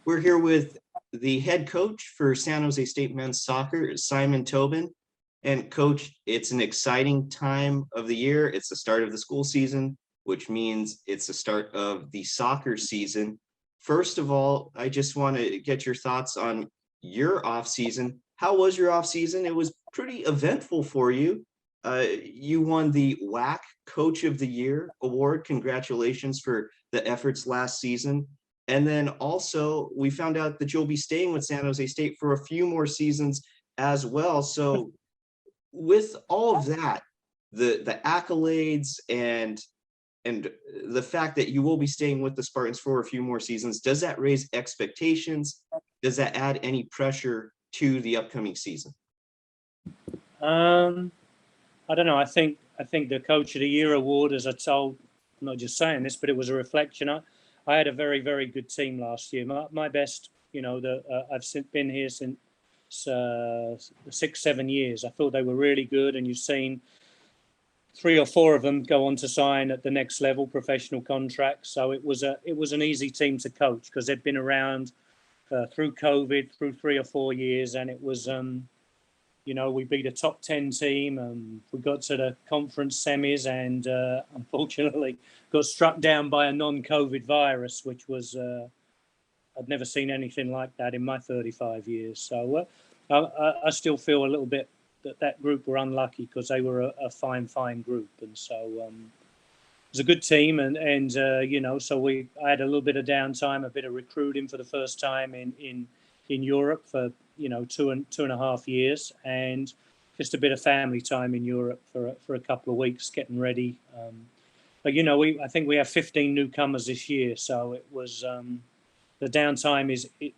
We're here with the head coach for San Jose State men's soccer, Simon Tobin. And coach, it's an exciting time of the year. It's the start of the school season, which means it's the start of the soccer season. First of all, I just want to get your thoughts on your off season. How was your off season? It was pretty eventful for you. You won the WAC Coach of the Year award. Congratulations for the efforts last season. And then also, we found out that you'll be staying with San Jose State for a few more seasons as well. So, with all of that, the accolades and the fact that you will be staying with the Spartans for a few more seasons, does that raise expectations? Does that add any pressure to the upcoming season? I don't know. I think the Coach of the Year award, as I told, I'm not just saying this, but it was a reflection. I had a very, very good team last year. My best, I've been here since 6-7 years. I thought they were really good, and you've seen 3 or 4 of them go on to sign at the next level, professional contracts. So it was an easy team to coach because they'd been around through COVID, through 3 or 4 years, and it was. We beat a top 10 team. We got to the conference semis and unfortunately got struck down by a non-COVID virus, which was, I'd never seen anything like that in my 35 years. So I still feel a little bit that group were unlucky because they were a fine group. And so it was a good team. And so I had a little bit of downtime, a bit of recruiting for the first time in Europe for 2.5 years, and just a bit of family time in Europe for a couple of weeks, getting ready. But I think we have 15 newcomers this year, so it was the downtime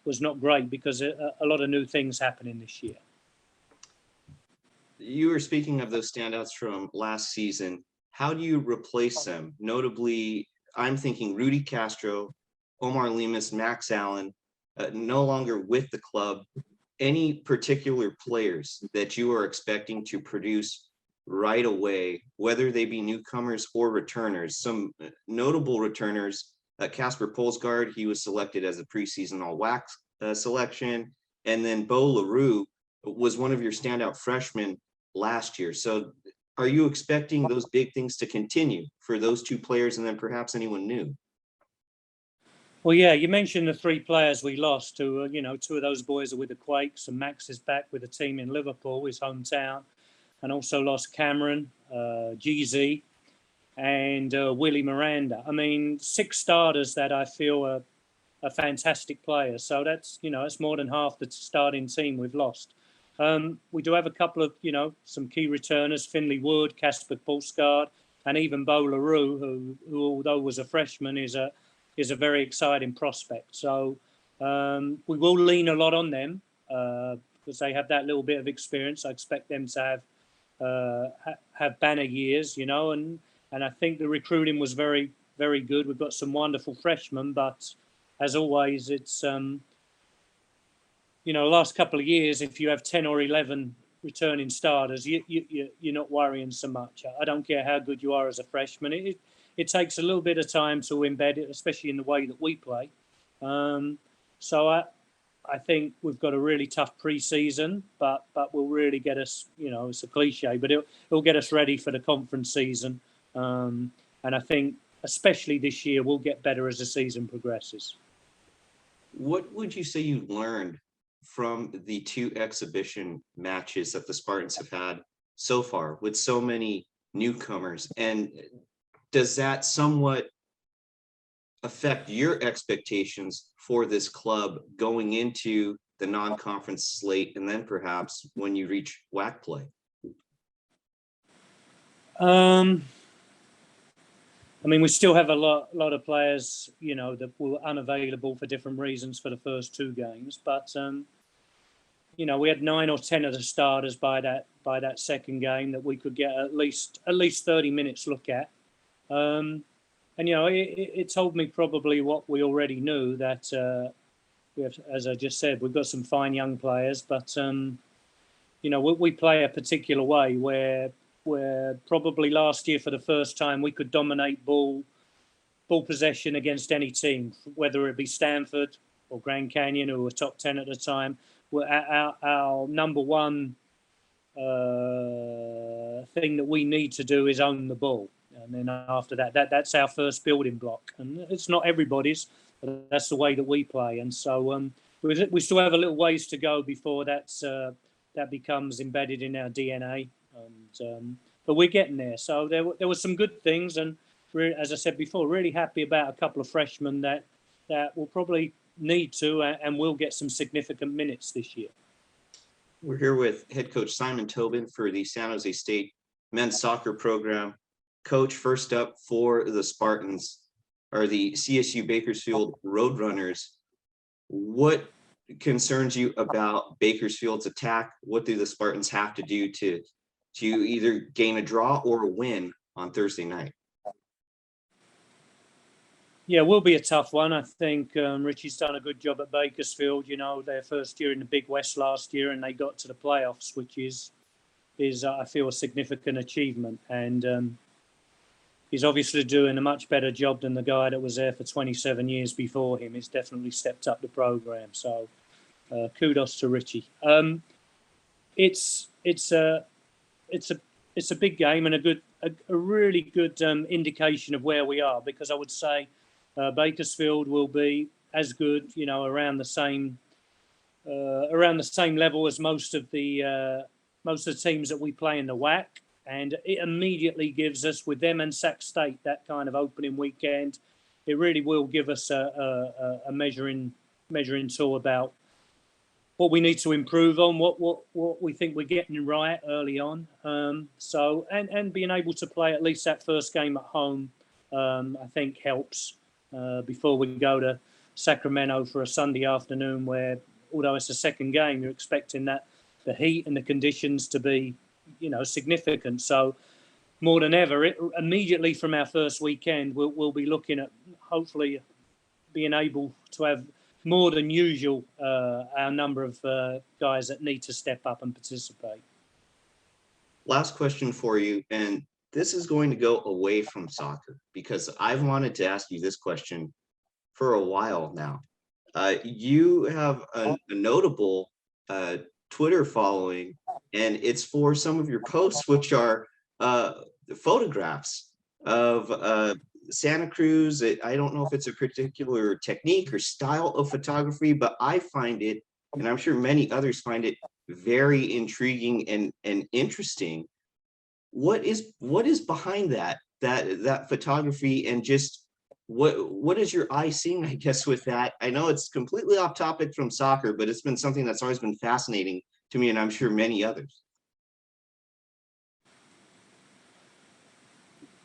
was not great because a lot of new things happening this year. You were speaking of those standouts from last season. How do you replace them? Notably, I'm thinking Rudy Castro, Omar Lemus, Max Allen, no longer with the club. Any particular players that you are expecting to produce right away, whether they be newcomers or returners? Some notable returners, Casper Polsgaard, he was selected as a preseason all-WAC selection. And then Bo LaRue was one of your standout freshmen last year. So are you expecting those big things to continue for those 2 players and then perhaps anyone new? Well, yeah, you mentioned the 3 players we lost. 2 of those boys are with the Quakes, and Max is back with a team in Liverpool, his hometown, and also lost Cameron, GZ, and Willie Miranda. I mean, 6 starters that I feel are fantastic players. So that's more than half the starting team we've lost. We do have a couple of some key returners: Finley Wood, Casper Polsgaard, and even Bo LaRue, who although was a freshman, is a very exciting prospect. So we will lean a lot on them because they have that little bit of experience. I expect them to have banner years, and I think the recruiting was very, very good. We've got some wonderful freshmen, but as always, it's, last couple of years, if you have 10 or 11 returning starters, you're not worrying so much. I don't care how good you are as a freshman. It takes a little bit of time to embed it, especially in the way that we play. So I think we've got a really tough pre-season, but will really get us, it's a cliche, but it'll get us ready for the conference season. And I think, especially this year, we'll get better as the season progresses. What would you say you learned from the 2 exhibition matches that the Spartans have had so far with so many newcomers? And does that somewhat affect your expectations for this club going into the non-conference slate and then perhaps when you reach WAC play? I mean, we still have a lot of players, that were unavailable for different reasons for the first 2 games. But, we had 9 or 10 of the starters by that second game that we could get at least 30 minutes look at. And, it told me probably what we already knew, that we have, as I just said, we've got some fine young players, but, we play a particular way where probably last year for the first time we could dominate ball possession against any team, whether it be Stanford, or Grand Canyon, who were top 10 at the time. Our number one thing that we need to do is own the ball. And then after that's our first building block. And it's not everybody's, but that's the way that we play. And so we still have a little ways to go before that becomes embedded in our DNA. And but we're getting there. So there were some good things. And as I said before, really happy about a couple of freshmen that will probably need to and will get some significant minutes this year. We're here with head coach Simon Tobin for the San Jose State men's soccer program. Coach, first up for the Spartans are the CSU Bakersfield Roadrunners. What concerns you about Bakersfield's attack? What do the Spartans have to do to either gain a draw or a win on Thursday night? Yeah, it will be a tough one. I think Richie's done a good job at Bakersfield. You know, their first year in the Big West last year, and they got to the playoffs, which is I feel a significant achievement. And he's obviously doing a much better job than the guy that was there for 27 years before him. He's definitely stepped up the program. So kudos to Richie. It's a big game and a really good indication of where we are, because I would say Bakersfield will be as good, you know, around the same level as most of the teams that we play in the WAC. And it immediately gives us, with them and Sac State, that kind of opening weekend, it really will give us a measuring tool about what we need to improve on, what we think we're getting right early on. So being able to play at least that first game at home, I think helps before we go to Sacramento for a Sunday afternoon, where, although it's a second game, you're expecting that the heat and the conditions to be, you know, significant. So more than ever, immediately from our first weekend, we'll be looking at hopefully being able to have more than usual our number of guys that need to step up and participate. Last question for you, and this is going to go away from soccer, because I've wanted to ask you this question for a while now. You have a notable Twitter following, and it's for some of your posts, which are photographs of Santa Cruz. I don't know if it's a particular technique or style of photography, but I find it, and I'm sure many others find it, very intriguing and interesting. What is behind that photography, and just what is your eye seeing, I guess, with that? I know it's completely off topic from soccer, but it's been something that's always been fascinating to me, and I'm sure many others.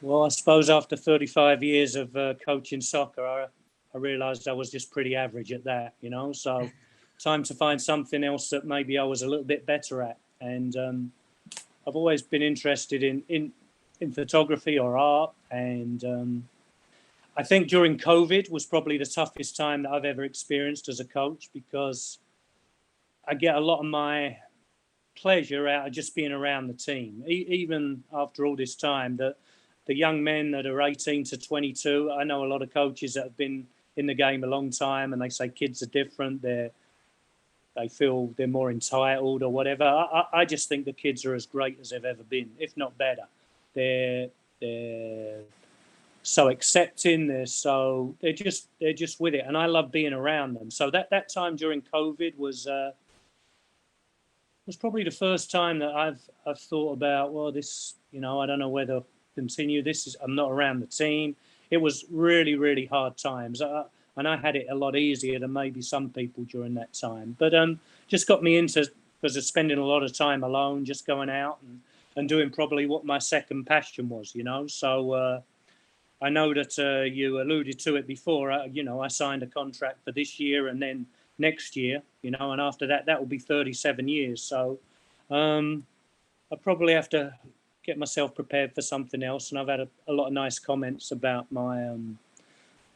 Well, I suppose after 35 years of coaching soccer, I realised I was just pretty average at that, you know. So time to find something else that maybe I was a little bit better at. And I've always been interested in photography or art. And I think during COVID was probably the toughest time that I've ever experienced as a coach, because I get a lot of my pleasure out of just being around the team. Even after all this time, the young men that are 18 to 22, I know a lot of coaches that have been in the game a long time, and they say kids are different. They feel they're more entitled or whatever. I just think the kids are as great as they've ever been, if not better. They're so accepting. They're just with it, and I love being around them. So that time during COVID was probably the first time that I've thought about, well, this, you know, I don't know whether continue. I'm not around the team. It was really, really hard times. And I had it a lot easier than maybe some people during that time. But just got me into, because of spending a lot of time alone, just going out and doing probably what my second passion was, you know. So I know that you alluded to it before. You know, I signed a contract for this year and then next year, you know, and after that will be 37 years. So I probably have to get myself prepared for something else. And I've had a lot of nice comments about my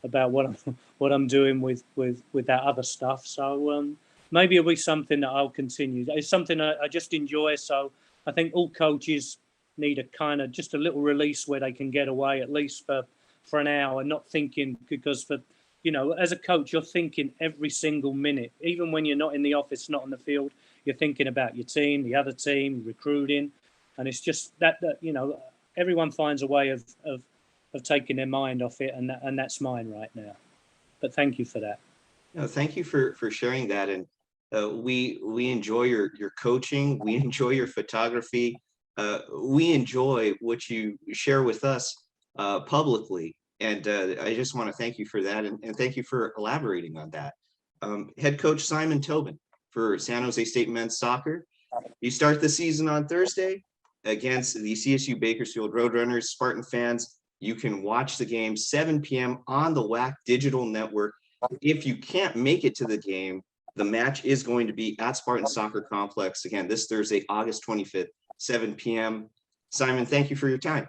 about what I'm doing with that other stuff. So maybe it'll be something that I'll continue. It's something I just enjoy. So I think all coaches need a kind of just a little release where they can get away at least for an hour, not thinking, because for you know, as a coach, you're thinking every single minute, even when you're not in the office, not on the field, you're thinking about your team, the other team, recruiting. And it's just that you know, everyone finds a way of taking their mind off it. And that's mine right now. But thank you for that. No, thank you for sharing that. And we enjoy your coaching. We enjoy your photography. We enjoy what you share with us publicly. And I just want to thank you for that, and thank you for elaborating on that. Head coach Simon Tobin for San Jose State men's soccer. You start the season on Thursday against the CSU Bakersfield Roadrunners. Spartan fans, you can watch the game 7 p.m. on the WAC digital network. If you can't make it to the game, the match is going to be at Spartan Soccer Complex again this Thursday, August 25th, 7 p.m. Simon, thank you for your time.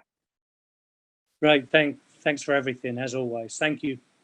Great. Thanks for everything, as always. Thank you.